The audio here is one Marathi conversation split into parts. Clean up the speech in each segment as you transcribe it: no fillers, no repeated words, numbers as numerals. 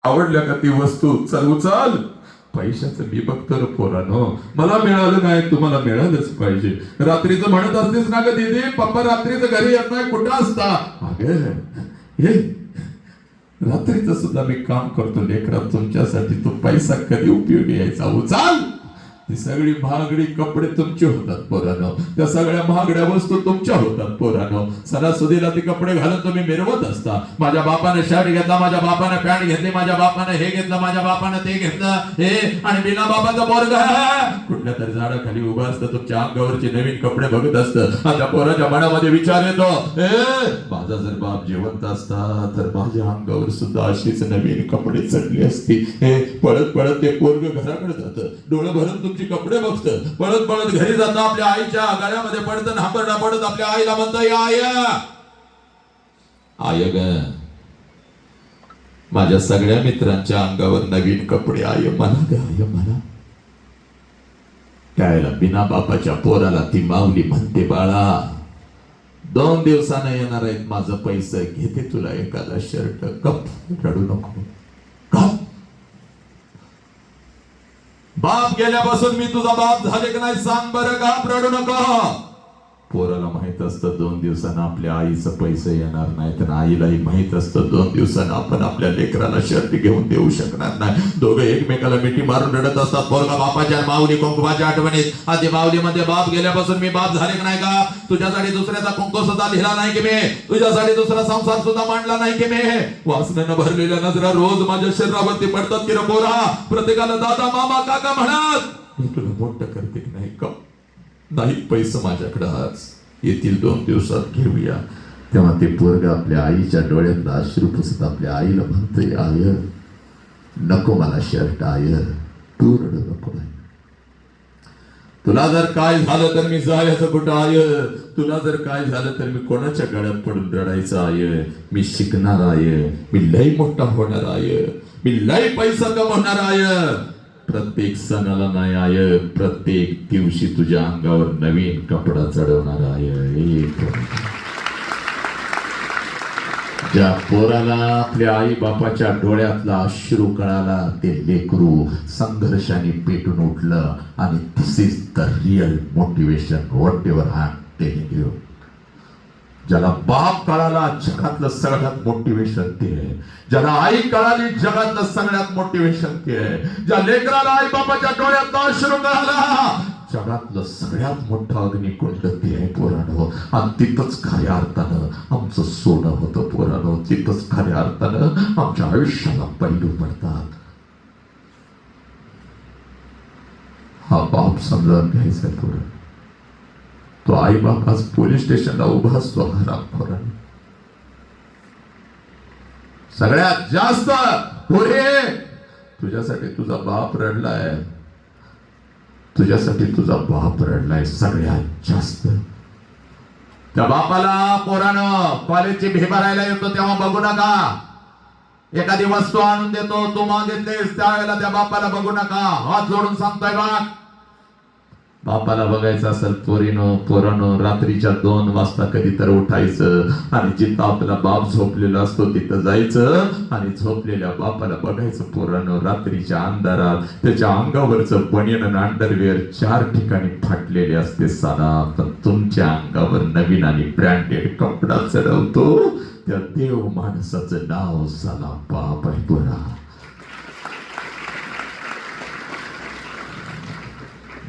आवडल्या का ती वस्तू? चल उचल. पैशाचं मी बघतो रे पोरानो, मला मिळालं नाही तुम्हाला मिळालंच पाहिजे. रात्रीचं म्हणत असतेस ना ग दीदी, पप्पा रात्रीचं घरी येत नाही, कुठं असता? अगं हे रात्रीचं सुद्धा मी काम करतो लेकरा तुमच्यासाठी. तो पैसा कधी उपयोगी यायचा? उचल. ती सगळी महागडी कपडे तुमचे होतात पोरानो, त्या सगळ्या महागड्या वस्तू तुमच्या होतात पोरानो. सणासुदीला ती कपडे घालून तुम्ही मिरवत असता. माझ्या बापाने शर्ट घेतला, माझ्या बापाने पॅन्ट घेतली, माझ्या बापाने हे घेतलं, माझ्या बापाने ते घेतलं, हे. आणि बिना बापाचा पोरगा कुठल्या तरी झाडाखाली उभा असतं, तुमच्या अंगावरचे नवीन कपडे बघत असतं. त्या पोराच्या मनामध्ये विचार येतो, माझा जर बाप जिवंत असता तर माझ्या अंगावर सुद्धा अशीच नवीन कपडे चढली असती. हे पळत पळत ते पोरग घराकडे जातं, डोळं भरून कपडे बघतं, पळत पळत घरी जातं, आपल्या आईच्या गळ्यामध्ये पडतं, हांबरडा पडत आपल्या आईला म्हणतं, आय आय ग, माझ्या सगळ्या मित्रांच्या अंगावर नवीन कपडे आय मला ग, आय मला. त्याला बिना बापाच्या पोराला ती माऊली म्हणते, बाळा 2 दिवसानं येणार आहेत माझं पैसे, घेते तुला एखादा शर्ट. कप रडू नको. कप बाप गेल्यापासून मी तुझा बाप झाले की नाही सांग बरं का? रडू नको. पोराला माहित असतं 2 दिवसांना आपल्या आईचं पैसे येणार नाही, तर आईलाही माहित असतं 2 दिवसांना आपण आपल्या लेकराला शर्ट घेऊन देऊ शकणार नाही. दोघे एकमेकाला मिठी मारून रडत असतात. पोरगा बापाच्या माऊली कुंकुमाच्या आठवणीत. आधी माऊलीमध्ये बाप गेल्यापासून मी बाप झाले की नाही का? तुझ्यासाठी दुसऱ्याचा कुंकू सुद्धा लिहिला नाही की मी? तुझ्यासाठी दुसरा संसार सुद्धा मांडला नाही की मी? वासनेनं भरलेल्या नजरा रोज माझ्या शरीरावरती पडतात की रे पोरा? प्रत्येकाला दादा मामा काका म्हणत. मी तुला मोठं करते की नाही का? नाही पैसे माझ्याकडे आज येतील 2 दिवसात घेऊया. तेव्हा ते पोरग आपल्या आईच्या डोळ्यातला अश्रू पुसत आपल्या आईला म्हणतोय, आय नको मला शर्ट, आय तू रडू नको. तुला जर काय झालं तर मी जायचं कुठं आय? तुला जर काय झालं तर मी कोणाच्या गळ्यात पडून रडायचं आय? मी शिकणार आय, मी लय मोठा होणार आय, मी लय पैसा कमवणार आय. प्रत्येक सणाला नाही आय, प्रत्येक दिवशी तुझ्या अंगावर नवीन कपडा चढवणार आय. ज्या पोराला आपल्या आई बापाच्या डोळ्यातला अश्रू कळाला, ते लेकरू संघर्षाने पेटून उठलं. आणि this is the real motivation whatever I am telling you. ज्याला बाप कळाला जगातलं सगळ्यात मोटिवेशन ते आहे. ज्याला आई कळाली जगातलं सगळ्यात मोटिवेशन ते आहे. ज्या लेकराला आई बापाच्या डोळ्यात अश्रू कळाला, जगातलं सगळ्यात मोठं अग्निकुंड ते आहे पोरानो. आणि तिथंच खऱ्या अर्थानं आमचं सोनं होतं पोरानो. तिथंच खऱ्या अर्थानं आमच्या आयुष्याला पैलू पडतात. हा बाप समजावून घ्यायचा पोरा. तो आई बाप आज पोलीस स्टेशनला उभा असतो हरामखोराने. सगळ्यात जास्त पुढे तुझ्यासाठी तुझा बाप रडलाय, तुझ्यासाठी तुझा बाप रडलाय सगळ्यात जास्त. त्या बापाला पोरानं कॉलेजची फी भरायला येतो तेव्हा बघू नका. एखादी वस्तू आणून देतो, तू मागितलीस त्यावेळेला त्या बापाला बघू नका. हात जोडून सांगतोय बा, बापाला बघायचं असेल पोरानो रात्रीच्या 2 वाजता कधी तर उठायचं आणि जिथं आपला बाप झोपलेला असतो तिथं जायचं आणि झोपलेल्या बापाला बघायचं पोरानो. रात्रीच्या अंधारात त्याच्या अंगावरचं बनियन आणि अंडरवेअर 4 ठिकाणी फाटलेले असते साला, पण तुमच्या अंगावर नवीन आणि ब्रँडेड कपडा चढवतो त्या देव माणसाचं नाव साला बाप आहे पोरा.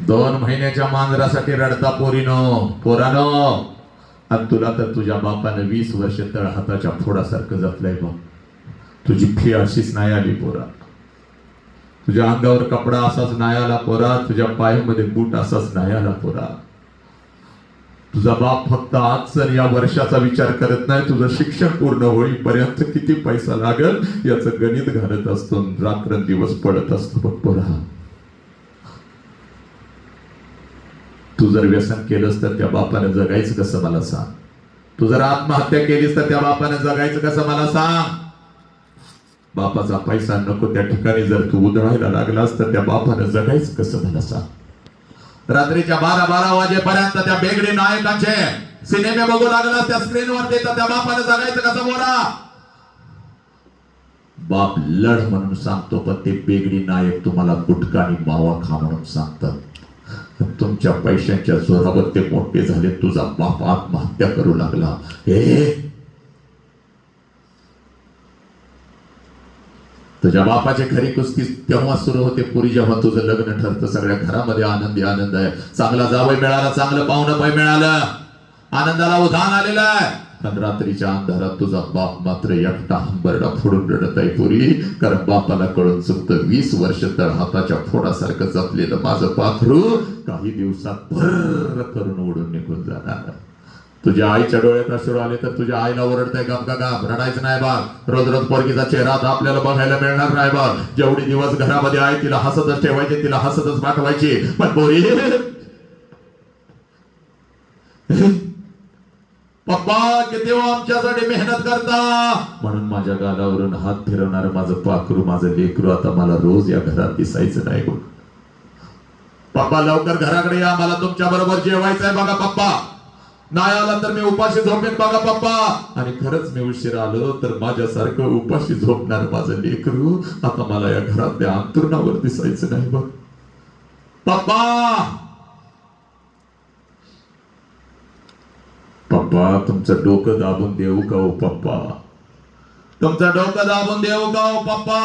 2 महिन्याच्या मांजरासाठी रडता पोरानो. आणि तुला तर तुझ्या बापानं 20 वर्ष तळ हाताच्या फोडासारखं जपलंय बघ. तुझी फी अशीच नाही आली पोरा. तुझ्या अंगावर कपडा असाच नाही आला पोरा. तुझ्या पायामध्ये बूट असाच नाही आला पोरा. तुझा बाप फक्त आजचा या वर्षाचा विचार करत नाही, तुझं शिक्षण पूर्ण होईपर्यंत किती पैसा लागेल याचं गणित घालत असतो, रात्रंदिवस पडत असतो बघ पोरा. तू जर व्यसन केलंस तर त्या बापाने जगायचं कसं मला सांग. तू जर आत्महत्या केलीस तर त्या बापाने जगायचं कसं मला सांग. बापाचा पैसा नको त्या ठिकाणी जर तू उधळायला लागलास तर त्या बापाने जगायचं कसं मला सांग. रात्रीच्या 12 वाजेपर्यंत त्या बेगडी नायकांचे सिनेमे बघू लागलास त्या स्क्रीनवरती तर त्या बापाने जगायचं कसं बोला. बाप लढ म्हणून सांगतो, पण ते बेगडी नायक तुम्हाला गुटखा आणि मावा खा म्हणून सांगतात. तुमच्या पैशांच्या जोरावर ते मोठे झाले. तुझा बाप आत्महत्या करू लागला. तुझ्या बापाची खरी कुस्ती तेव्हा सुरू होते पुरी, जेव्हा तुझं लग्न ठरतं. सगळ्या घरामध्ये आनंदी आनंद आहे. चांगला जावई मिळाला, चांगलं पाहुणं पै मिळालं, आनंदाला उधाण आलेलं आहे. पण रात्रीच्या अंधारात तुझा बाप मात्र एकटा हंबरडा फोडून रडत आहे पुरी. कारण बापाला कळून चुकतं 20 वर्ष तळ हाताच्या फोडासारखं जपलेलं माझं पाखरू काही दिवसात भर करून उडून निघून जाणार. तुझ्या आईच्या डोळ्यात अश्रू आले तर तुझ्या आईला ओरडताय गप गप, रडायचं नाही बाळ. रोज रोज पोरगीचा चेहरा आपल्याला बघायला मिळणार नाही बाळ. जेवढे दिवस घरामध्ये आहे तिला हसतच ठेवायचे, तिला हसतच पाठवायची. पण पोरी पप्पा किती आमच्यासाठी मेहनत करता, म्हणून माझ्या गालावरून हात फिरवणार माझं पाखरू, माझं लेकरू आता मला रोज या घरात दिसायचं नाही बघ. पप्पा लवकर घराकडे या, मला तुमच्या बरोबर जेवायचंय बघा पप्पा. नाही आला तर मी उपाशी झोपेन बघा पप्पा. आणि खरंच मी उशीर आलो तर माझ्यासारखं उपाशी झोपणार माझं लेकरू आता मला या घरातल्या अंतरुणावर दिसायचं नाही बघ पप्पा. पप्पा तुमचं डोकं दाबून देऊ का हो पप्पा, तुमचं डोकं दाबून देऊ का हो पप्पा,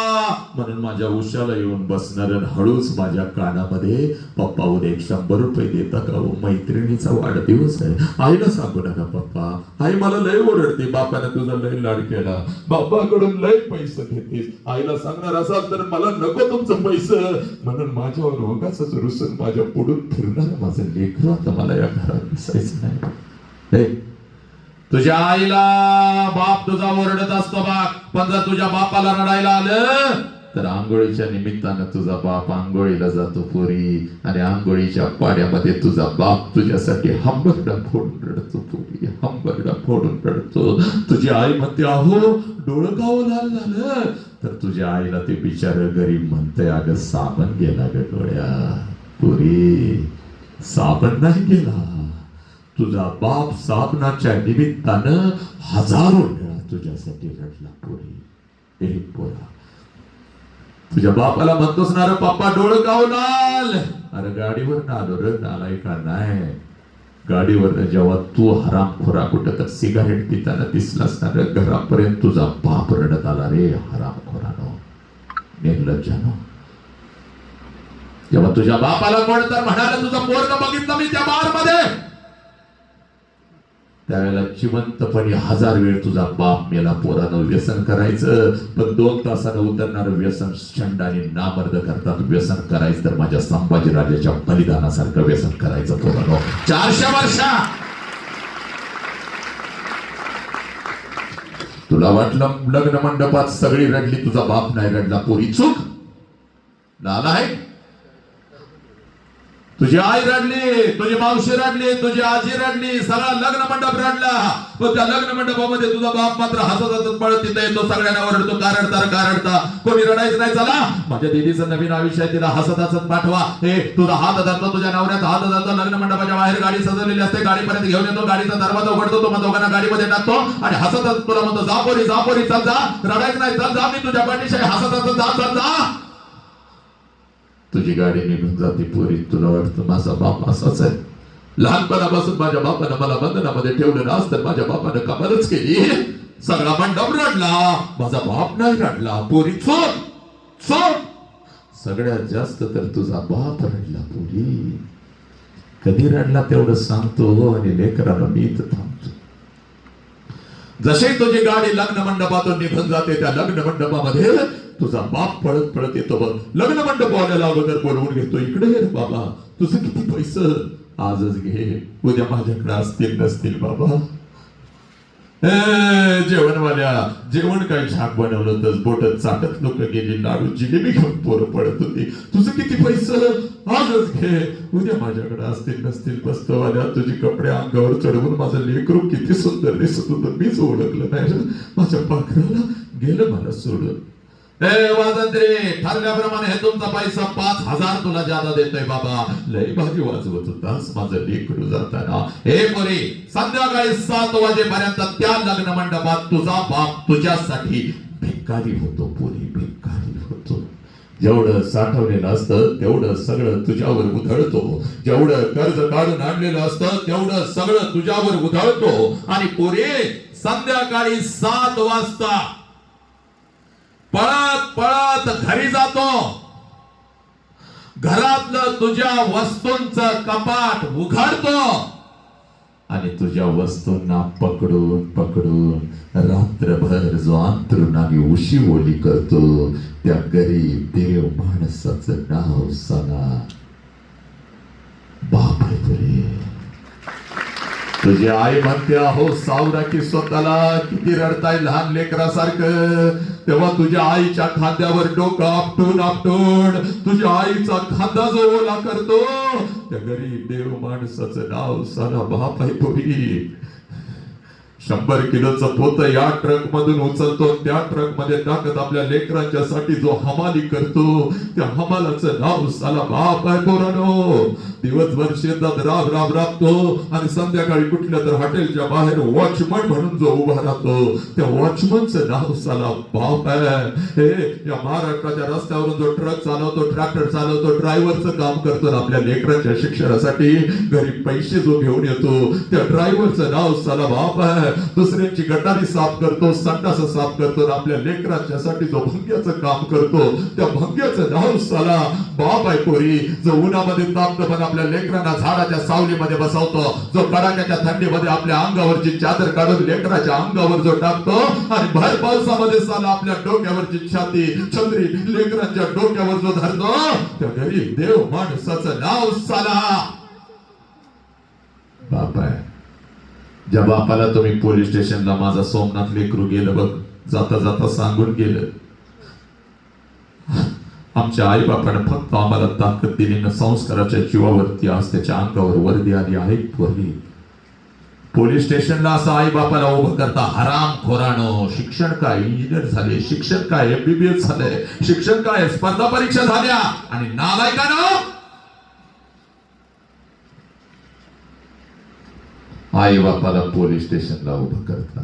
म्हणून माझ्या उशाला येऊन बसणार आणि हळूच माझ्या कानामध्ये पप्पा उद्या 100 रुपये देता का हो, मैत्रिणीचा वाढदिवस आहे. आईला सांगू नका पप्पा, आई मला लय ओरडते, बापाने तुझा लय लाड केला, बापाकडून लय पैसे घेतेस. आईला सांगणार असाल तर मला नको तुमचं पैसे, म्हणून माझ्यावर उगाच रुसून माझ्या पुढून फिरणार माझं लेकरू आता मला या घरात दिसायचं नाही. तुझ्या आईला बाप तुझा ओरडत असतो बाप, पण जर तुझ्या बापाला रडायला आलं तर आंघोळीच्या निमित्तानं तुझा बाप आंघोळीला जातो पोरी, आणि आंघोळीच्या पाड्यामध्ये तुझा बाप तुझ्यासाठी हंबरडा फोडून रडतो पोरी, हंबरडा फोडून रडतो. तुझी आई म्हणते अहो डोळं गाव लाल झालं, तर तुझ्या आईला ते बिचार गरीब म्हणते अगं साबण गेला ग डोळ्या पोरी, साबण नाही गेला. तुझा बाप साबणाच्या निमित्तानं हजारो वेळा तुझ्यासाठी रडला पोरी. एक पोरा तुझ्या बापाला म्हणतोस ना रे पप्पा डोळं गाव लाल, अरे गाडीवर ना आलो रे नालाय का नाही, गाडीवर जेव्हा तू हरामखोरा कुठं तर सिगारेट पिताना दिसलास ना रे घरापर्यंत तुझा बाप रडत आला रे हरामखोरानो, निर्लज्जानो. जेव्हा तुझ्या बापाला कोण तर म्हणाला तुझं पोरग बघितलं मी त्या बार मध्ये, त्यावेळेला जिवंतपणे 1000 वेळ तुझा बाप मेला पोरानं व्यसन करायचं, पण 2 तासानं उतरणार व्यसन छंड आणि नामर्द करतात. व्यसन करायचं तर माझ्या संभाजीराजाच्या बलिदानासारखं व्यसन करायचं पोरानं. 400 वर्ष तुला वाटलं लग्न मंडपात सगळी रडली, तुझा बाप नाही रडला पोरी, चूक नालायक. तुझी आई रडली, तुझी मावशी रडली, तुझी आजी रडली, सगळा लग्न मंडप रडला, पण त्या लग्न मंडपामध्ये तुझा बाप मात्र हसत पळत तिथे येतो, सगळ्यांना ओरडतो का रडता, कोणी रडायचं नाही. चला माझ्या दीदीचं नवीन आयुष्य, तिला हसत पाठवा. हे तुझा हात धरतो, तुझ्या नवऱ्याचा हात धरतो, लग्न मंडपाच्या बाहेर गाडी सजवलेली असते, गाडीपर्यंत घेऊन येतो, गाडीचा दरवाजा उघडतो, तो दोघांना गाडीमध्ये टाकतो आणि हसत तुला म्हणतो जा पोरी चल जा, रडायचं नाही, चल जा, मी तुझ्या पाठीशी हसत जा चल जा. तुझी गाडी निघून जाते पोरी. तुला वाटतं माझा बाप असाच आहे, लहानपणापासून माझ्या बापानं मला बंधनामध्ये ठेवलं ना, तर माझ्या बापानं कमालच केली, सगळा मंडप रडला, माझा बाप नाही रडला पोरी. चोप सगळ्यात जास्त तर तुझा बाप रडला पोरी. कधी रडला तेवढं सांगतो आणि लेकराला मी इथं थांबतो. जसे तुझी गाडी लग्न मंडपातून निघून जाते, त्या लग्न मंडपामध्ये तुझा बाप पळत पळत येतो बघ. लग्न मंडपाला अगोदर बोलवून घेतो, इकडे ये बाबा, तुझं किती पैसे आजच घे, उद्या माझ्याकडे असतील नसतील बाबा. जेवणवाल्या जेवण काय झाक बनवलं होतं, बोटत चाटत लोक गेली, लाडू जिलेबी घेऊन पोरं पडत होती, तुझं किती पैसे आजच घे, उद्या माझ्याकडे असतील नसतील. बसतोवाल्या तुझी कपडे अंगावर चढवून माझं लेकरू किती सुंदर दिसत होतं, मीच ओळखलं नाही, माझ्या पाखराला गेलं मला सोडून. वाजंत्री ठरल्याप्रमाणे हे तुमचा पैसा 5000 तुला ज्यादा देतोय बाबा, लय भारी वाजवत होतास माझं लेकरू जाताना. हे पोरी संध्याकाळी 7 वाजेपर्यंत त्या लग्न मंडपात तुझा बाप तुझ्यासाठी भिकारी होतो पोरी, भिकारी होतो. जेवढं साठवलेलं असतं तेवढं सगळं तुझ्यावर उधळतो. जेवढं कर्ज काढून आणलेलं असतं तेवढं सगळं तुझ्यावर उधळतो. आणि पोरी संध्याकाळी 7 वाजता पळत पळत घरी जातो. घरातलं तुझ्या वस्तूंचं कपाट उघडतो आणि तुझ्या वस्तूंना पकडून पकडून रात्रभर जो अंथरुणाने उशी ओली करतो त्या गरीब देव माणसाचं नाव सांगा. बाप आहे तुझे. तुझी आई म्हणते अहो सावरा की स्वतःला किती रडताय लहान लेकरासारखं. तेव्हा तुझ्या आईच्या खांद्यावर डोकं आपटून आपटून तुझ्या आईचा खांदा जो ओला करतो त्या गरीब देव माणसाचं नाव सारा बाप आहे पोरी. 100 किलोचं पोत या ट्रक मधून उचलतो, त्या ट्रक मध्ये टाकत आपल्या लेकरांच्या साठी जो हमाली करतो त्या हमालाचं नाव साला बाप आहे पोरानो. दिवसभर शेतात राब राब राबतो आणि संध्याकाळी कुठल्या तर हॉटेलच्या बाहेर वॉचमन म्हणून जो उभा राहतो त्या वॉचमनचं नाव साला बाप आहे. हे या महाराष्ट्राच्या रस्त्यावरून जो ट्रक चालवतो, ट्रॅक्टर चालवतो, ड्रायव्हरचं काम करतो, आपल्या लेकरांच्या शिक्षणासाठी घरी पैसे जो घेऊन येतो त्या ड्रायव्हरचं नाव साला बाप आहे. दुसऱ्यांची गटारी साफ करतो, संडास साफ करतो, आपल्या लेकरांच्या साठी जो भंग्याचं काम करतो त्या भंग्याचं नाव साला बाप आहे पोरी. जो उन्हामध्ये तापतं पण आपल्या लेकरांना झाडाच्या सावलीमध्ये बसवतो, जो कडाक्याच्या थंडीमध्ये आपल्या अंगावरची चादर काढून लेकराच्या अंगावर जो टाकतो आणि भर पावसामध्ये साला आपल्या डोक्यावरची छाती छत्री लेकरांच्या डोक्यावर जो धरतो त्या गरीब देव माणसाचं नाव साला बाप आहे. ज्या बापाला तुम्ही पोलीस स्टेशनला माझा सोमनाथ लेकरू गेलं बघ जाता जाता सांगून गेलं, आमच्या आई बापाने फक्त आम्हाला ताकद दिली ना संस्काराच्या जीवावरती आज त्याच्या अंगावर वर्दी आली आहे. वर्दी पोलीस स्टेशनला असं आई बापाला उभं करता हराम खोरानो. शिक्षण काय इंजिनियर झाले, शिक्षण काय MBBS झालंय, शिक्षण काय स्पर्धा परीक्षा झाल्या आणि नालायकानो आई बापाला पोलीस स्टेशनला उभं करता.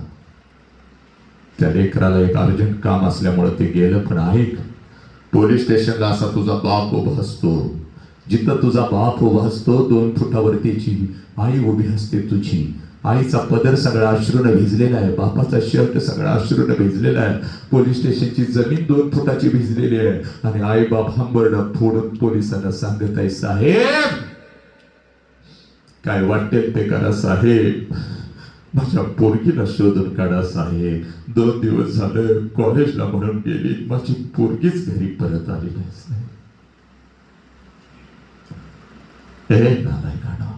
त्या लेकराला एक अर्जंट काम असल्यामुळे ते गेलं. पण ऐक, पोलीस स्टेशनला असा तुझा बाप उभा असतो, जिथं तुझा बाप उभा असतो 2 फुटावरतीची आई उभी असते तुझी. आईचा पदर सगळा अश्रूने भिजलेला आहे, बापाचा शर्ट सगळा अश्रूने भिजलेला आहे, पोलीस स्टेशनची जमीन 2 फुटाची भिजलेली आहे आणि आई बाप हंबरडा फोडून पोलिसांना सांगत आहे साहेब काय वाटेल ते करा साहेब, माझ्या पोरगीला शोधून काढा साहेब. 2 दिवस झालं कॉलेजला म्हणून गेली, माझी पोरगीच घरी परत आली नाही साहेब. हे नालायकानो,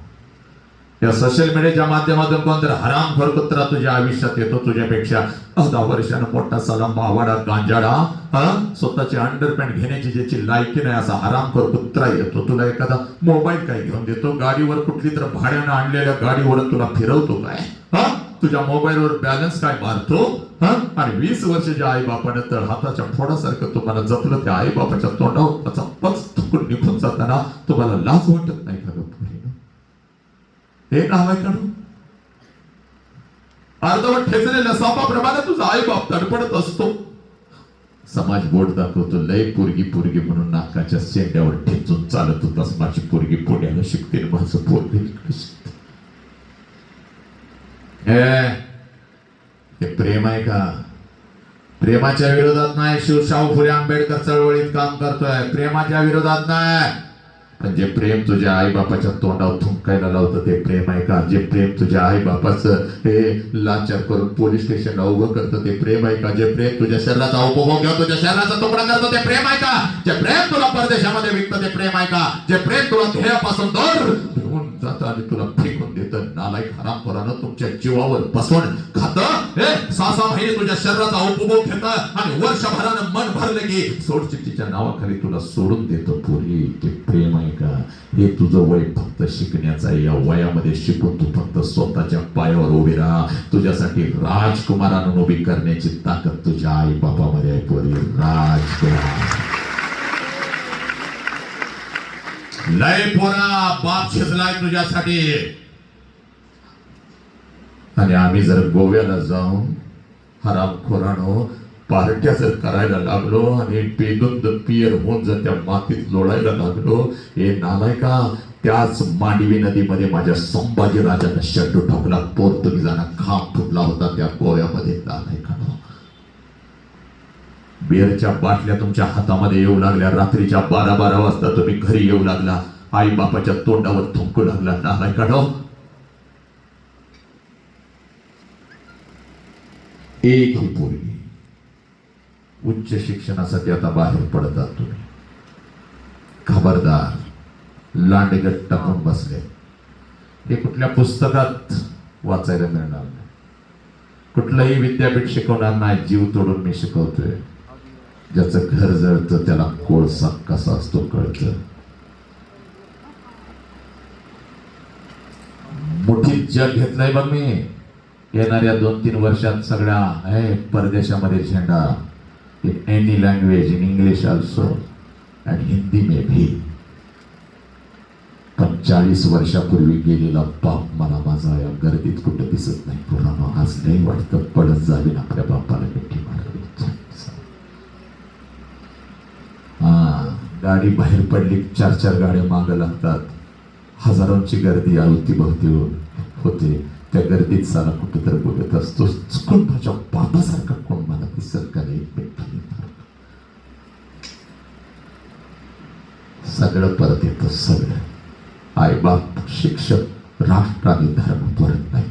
या सोशल मीडियाच्या माध्यमातून कोणतरी हरामखोर कुत्रा तुझ्या आयुष्यात येतो तुझ्यापेक्षा 10 वर्षानं मोठा साला मावाडा गांजाडा स्वतःची अंडरपॅन्ट घेण्याची ज्याची लायकी नाही असा हरामखोर कुत्रा येतो. तुला एखादा मोबाईल काय घेऊन देतो, गाडीवर कुठली तर भाड्यानं आणलेल्या गाडीवर तुला फिरवतो काय, तुझ्या मोबाईलवर बॅलन्स काय मारतो आणि 20 वर्षाच्या आई बापाने तर हाताच्या फोडासारखं तुम्हाला जपलं. त्या आई बापाच्या तोंडावर त्याचा पच थुकून निघून जाताना तुम्हाला लाज वाटत नाही का? हे नालायकानो, अर्धवट ठेचलेल्या सापाप्रमाणे तुझा आई बाप तडपडत असतो. समाज बोट दाखवतो लय पोरगी पोरगी म्हणून नाकाच्या शेंड्यावर ठेचून चालत होतास. माझी पोरगी पुण्याला शिकते, माझं पोरगी इकडे शिकते. हे प्रेम आहे का? प्रेमाच्या विरोधात नाही. शाहू फुले आंबेडकर चळवळीत काम करतोय, प्रेमाच्या विरोधात नाही. पण जे प्रेम तुझ्या आई बापाच्या तोंडावर थुंकायला लावतं ते प्रेम आहे का? जे प्रेम तुझ्या आई बापाचं हे लाचार करून पोलीस स्टेशनला उभं करतं ते प्रेम आहे का? जे प्रेम तुझ्या शरीराचा उपभोग घेऊन तुझ्या शरीराचा तुकडा करतो ते प्रेम आहे का? जे प्रेम तुला परदेशामध्ये विकतं ते प्रेम आहे का? जे प्रेम तुला ध्येयापासून दूर घेऊन जातं आणि तुला फेकून देतं नालायक हरामखोरानं तुमच्या जीवावर बसवून खातं. हे 6-6 महिने तुझ्या शरीराचा उपभोग घेतं आणि वर्षभरानं मन भरलं की सोडचिठ्ठीच्या नावाखाली तुला सोडून देतं. पोरी ते प्रेम आहे का? हे तुझं वय फक्त शिकण्याचं आहे. या वयामध्ये शिकून तू फक्त स्वतःच्या पायावर उभी राहा. तुझ्यासाठी राजकुमारानं उभी करण्याची ताकद तुझ्या आई बापामध्ये आहे पोरी. राजकुमार लय पोरा बाप शिजलाय तुझ्यासाठी. आणि आम्ही जर गोव्याला जाऊन हरामखोरानो पार्ट्या जर करायला लागलो आणि बेदुंद पियर होऊन जर त्या मातीत लोळायला लागलो, हे नालायका, त्याच मांडवी नदीमध्ये माझ्या संभाजी राजानं शड्डू ठोकला, पोर्तुगीजांना खांब फुटला होता त्या गोव्यामध्ये. नालायकानो, बिअरच्या बाटल्या तुमच्या हातामध्ये येऊ लागल्या, रात्रीच्या 12-12 वाजता तुम्ही घरी येऊ लागला, आई बापाच्या तोंडावर थुंकू लागला. नालायकानो, एक ही पोरगी उच्च शिक्षणासाठी आता बाहेर पडतात तुम्ही. खबरदार, लांडगट टाकून बसले. हे कुठल्या पुस्तकात वाचायला मिळणार नाही, कुठलंही विद्यापीठ शिकवणार नाही. जीव तोडून मी शिकवतोय. ज्याचं घर जळतं त्याला कोळसा कसा असतो कळतं. मुठीत जग घेतलंय बघ मी. येणाऱ्या 2-3 वर्षात सगळ्या परदेशामध्ये झेंडा, in any language, in English also and Hindi में भी. 40 वर्षापूर्वी गेलेला बाप मला माझा या गर्दीत कुठं दिसत नाही. पुराणा आज नाही वाटतं पडत जावी आपल्या बापाला मिठी मारावी. गाडी बाहेर पडली, 4-4 गाड्या मागं लागतात. हजारोंची गर्दी अवतीभवती होते. त्या गर्दीत साला कुठं तर बघत असतो, चुकून माझ्या बापासारखा कोण मला दिसत का नाही. सगळं परत येतं. सगळं आई बाप, शिक्षक, राष्ट्र आणि धर्म परत नाही.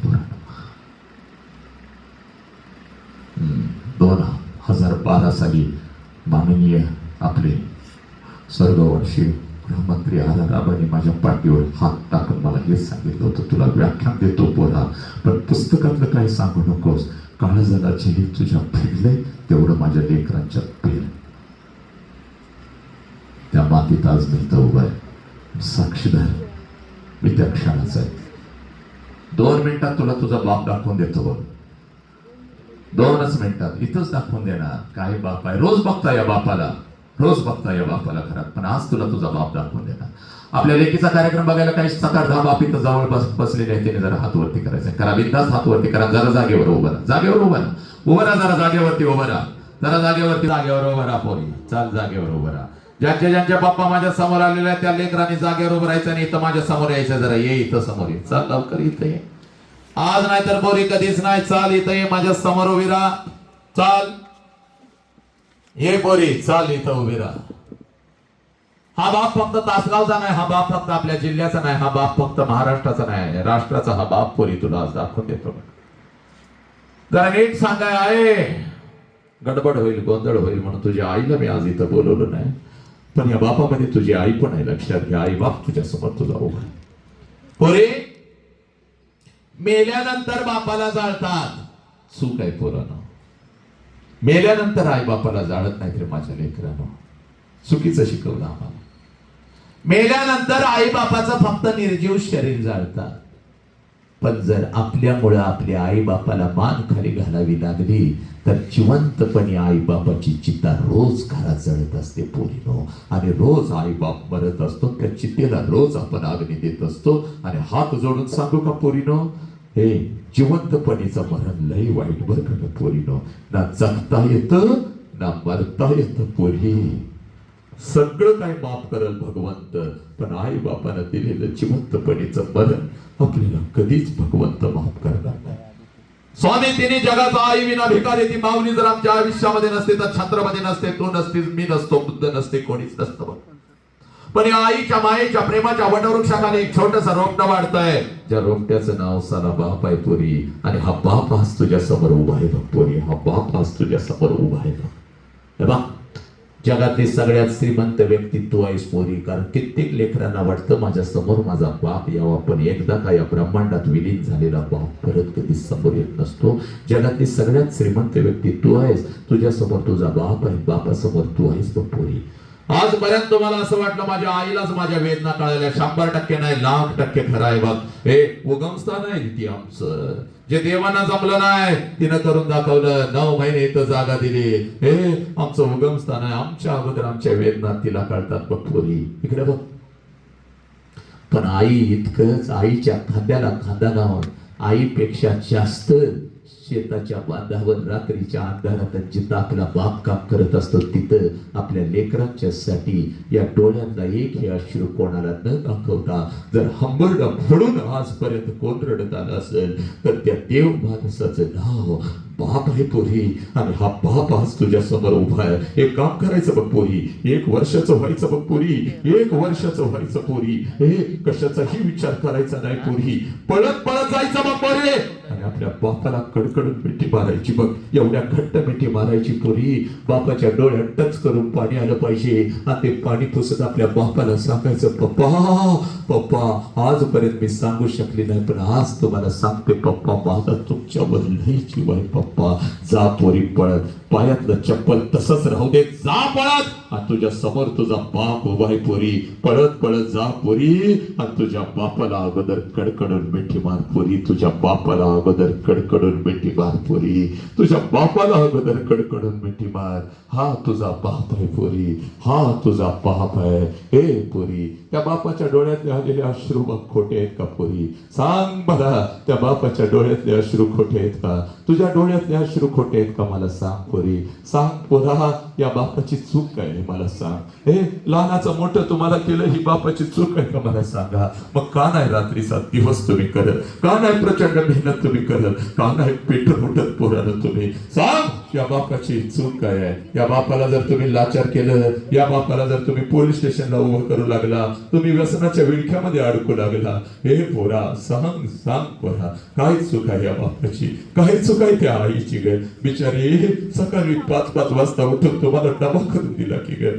2012 साली माननीय आपले स्वर्गवासी गृहमंत्री आराराबांनी माझ्या पाठीवर हात टाकून मला हे सांगितलं होतं, तुला व्याख्यान देतो पोरा, पण पुस्तकातलं काही सांगू नकोस. काळजाला झेली तुझ्या फिरलंय तेवढं माझ्या लेकरांच्या पेर. त्या मातीत आज मी तर उभा आहे, साक्षीदार मी त्या क्षणाचा आहे. 2 मिनिटात तुला तुझा बाप दाखवून देतो बघ. 2च मिनिटात इथंच दाखवून देणार काय बाप आहे. रोज बघता या बापाला घरात, पण आज तुला तुझा बाप दाखवून देणार. आपल्या लेकीचा कार्यक्रम बघायला काही 7-8 बाप इथं जवळ बसलेले आहेत. त्याने जरा हात वरती करायचं. करा, बिंदास हात वरती करा. जरा जागेवर उभं राहा, जरा जागेवरती उभं राहा पोरी. चाल, जागेवर उभं राहा. ज्यांच्या बाप्पा माझ्या समोर आलेले आहेत त्या लेकरांनी जागेवर उभं राहायचं आणि इथं माझ्या समोर यायचं. जरा ये इथं समोर ये. चाल लवकर इथं ये. आज नाही तर पोरी कधीच नाही. चाल इथं ये, माझ्या समोर उभी राहा. चाल ये पोरी, चाल इथं उभी राहा. हा बाप फक्त तासगावचा नाही, हा बाप फक्त आपल्या जिल्ह्याचा नाही, हा बाप फक्त महाराष्ट्राचा नाही, राष्ट्राचा हा बाप पोरी तुला आज दाखवून देतो. जरा नीट सांगाय आहे. गडबड होईल, गोंधळ होईल म्हणून तुझ्या आईला मी आज इथं बोलवलं नाही, पण या बापामध्ये तुझी आई पण आहे. लक्षात घ्या, आई बाप तुझ्या समोर तुझा उभा आहे. पोरी, मेल्यानंतर बापाला जाळतात. चूक आहे पोरांनो. मेल्यानंतर आई बापाला जाळत नाही रे माझ्या लेकरांनो. चुकीचं शिकवलं आम्हाला. मेल्यानंतर आई बापाचं फक्त निर्जीव शरीर जाळतात. पण जर आपल्यामुळे आपल्या आई बापाला मान खाली घालावी लागली तर जिवंतपणे आई बापाची चिता रोज घरात जळत असते पोरीनो. आणि रोज आई बाप मरत असतो, त्या चितेला रोज आपण अग्नी देत असतो. आणि हात जोडून सांगू का पोरीनो, हे जिवंतपणीचं मरण लय वाईट बरं का पोरीनो. ना जगता येतं ना मरता येतं पोरी. सगळं काही माफ करल भगवंत, पण आई बापानं दिलेलं जिवंतपणीचं मरण आपल्याला कधीच भगवंत माफ करणार नाही. स्वामी तिने जगाचा आई विना भिकारी. ती माऊली जर आमच्या आयुष्यामध्ये नसते तर छत्रपती नसते, तू नसतीस, मी नसतो, बुद्ध नसते, कोणीच नसतं. पण या आईच्या मायेच्या प्रेमाच्या वटवृक्षाखाली एक छोटंसं रोपटं वाढतंय, ज्या रोपट्याचं नाव साला बाप आहे पोरी. आणि हा बाप आज तुझ्या समोर उभा आहे बघ पोरी. हा बाप आज तुझ्या समोर उभा आहे बघ. जगातली सगळ्यात श्रीमंत व्यक्तित्व आहेस पोरी. कारण कित्येक लेकरांना वाटतं माझ्या समोर माझा बाप यावा, पण एकदा का या ब्रह्मांडात विलीन झालेला बाप परत कधी समोर येत नसतो. जगातली सगळ्यात श्रीमंत व्यक्तित्व आहेस, तुझ्या समोर तुझा बाप आहे, बापासमोर तू आहेस बघ पोरी. आजपर्यंत तुम्हाला असं वाटलं माझ्या आईलाच माझ्या वेदना कळाल्या. 100% नाही, 1,00,000% खरं आहे बघ. हे उगमस्थान आहे ती आमचं. जे देवांना जमलं नाही तिनं करून दाखवलं. 9 महिने इथं जागा दिली. हे आमचं उगमस्थान आहे. आमच्या अगोदर आमच्या वेदना तिला कळतात बघ पोरी. इकडे बघ. पण आई इतकंच, आईच्या खांद्याला खांदा लावून आईपेक्षा जास्त शेताच्या बांधावर रात्रीच्या अंधारात जिथं आपला बाप काम करत असतो तिथं आपल्या लेकरांच्या साठी या डोळ्यांना एक हे अश्रू कोणाला न दाखवता जर हंबरडा फोडून आजपर्यंत कोण रडत आलं असेल तर त्या देव माणसाचं नाव बाप आहे पोरी. आणि हा बाप आज तुझ्या समोर उभा आहे. एक काम करायचं बघ पोरी, 1 वर्षाचं व्हायचं बघ पोरी, 1 वर्षाचं व्हायचं पोरी. हे कशाचाही विचार करायचा नाही पोरी, पळत पळत जायचं बघ पोरी आणि आपल्या बापाला कडकडून मिठी मारायची बघ. एवढ्या घट्ट मिठी मारायची पोरी, बापाच्या डोळ्यात टच करून पाणी आलं पाहिजे आणि ते पाणी पुसत आपल्या बापाला सांगायचं पप्पा पप्पा आजपर्यंत मी सांगू शकले नाही पण आज तुम्हाला सांगते पप्पा माझा तुमच्यावर लई जीव आहे पप्पा. जा पोरी पळत, पायातलं चप्पल तसंच राहू दे, जा पळत आणि तुझ्या समोर तुझा बाप उभा आहे पोरी. पळत पळत जा पोरी आणि तुझ्या बापाला अगोदर कडकडून मिठी मार पोरी. तुझ्या बापाला अगोदर कडकडून मिठी मार पोरी. तुझ्या बापाला अगोदर कडकडून मिठी मार. हा तुझा बाप आहे पोरी, हा तुझा बाप आहे. हे पोरी, त्या बापाच्या डोळ्यातले आलेले अश्रू बघ खोटे आहेत का पोरी? सांग मला, त्या बापाच्या डोळ्यातले अश्रू खोटे आहेत का? तुझ्या डोळ्यातले अश्रू खोटे आहेत का? मला सांग पोरी, सांग पोरा, या बापाची चूक काय आहे मला सांग. हे लहानाचं मोठं तुम्हाला केलं, ही बापाची चूक आहे का मला सांगा. मग का नाही रात्रीचा दिवस तुम्ही करत? का नाही प्रचंड मेहनत तुम्ही करत? का नाही पेटून उठत पोरानं तुम्ही? सांग, या बापाची चूक काय आहे? या बापाला जर तुम्ही लाचार केलं, या बापाला जर तुम्ही पोलीस स्टेशनला उभं करू लागला, तुम्ही व्यसनाच्या विळख्यामध्ये अडकू लागला, हे पोरा सांग, सांग पोरा, काय चूक आहे या बापाची? काय चूक आहे त्या आईची ग? बिचारी सकाळी 5-5 वाजता उठून तुम्हाला डबा करून दिला की ग?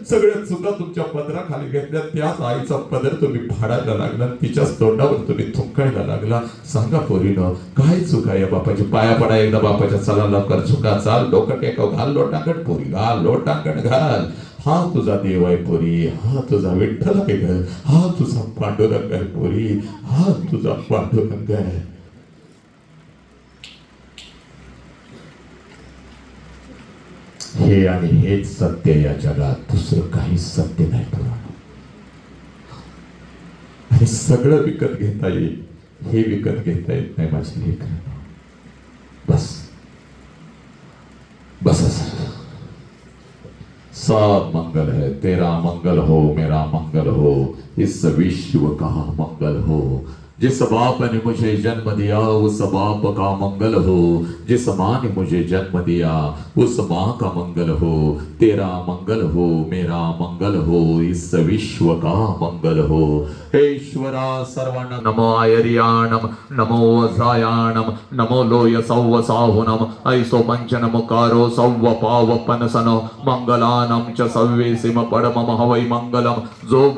सगळ्या चुका तुमच्या पदराखाली घेतल्या, त्याच आईचा पदर तुम्ही फाडायला लागला, तिच्याच तोंडावर तुम्ही थुंकायला लागला. सांगा पोरीनो, काय चूक आहे या बापाची? पाया पडा एकदा बापाच्या, चला लवकर झुका, चाल, डोकं टेकव, घाल लोटांगण पोरी, घाल लोटांगण घाल. हा तुझा देव आहे पोरी, हा तुझा विठ्ठल आहे ग, हा तुझा पांडुरंग आहे पोरी, हा तुझा पांडुरंग आहे. हे आणि हेच सत्य या जगात, दुसरं काही सत्य नाही पुराण. आणि सगळं विकत घेता येईल, हे विकत घेता येत नाही माझी लेकरं. बस बस सब मंगल है, तेरा मंगल हो, मेरा मंगल हो, इस विश्व का मंगल हो. जिस बाप ने मुझे जन्म दिया उस बाप का मंगल हो, जिस माँ ने मुझे जन्म दिया उस माँ का मंगल हो. तेरा मंगल हो, मेरा मंगल हो, इस विश्व का मंगल हो. हे ईश्वरा सर्वांना नमो आयर्याणम, नमो वज्रायाणम, नमो लोय सौव साहुनम, ऐसो पंचन मुकारो सौव पाव पनसन, मंगलानम च सव्वेसिम पडमम हवै मंगलम. जो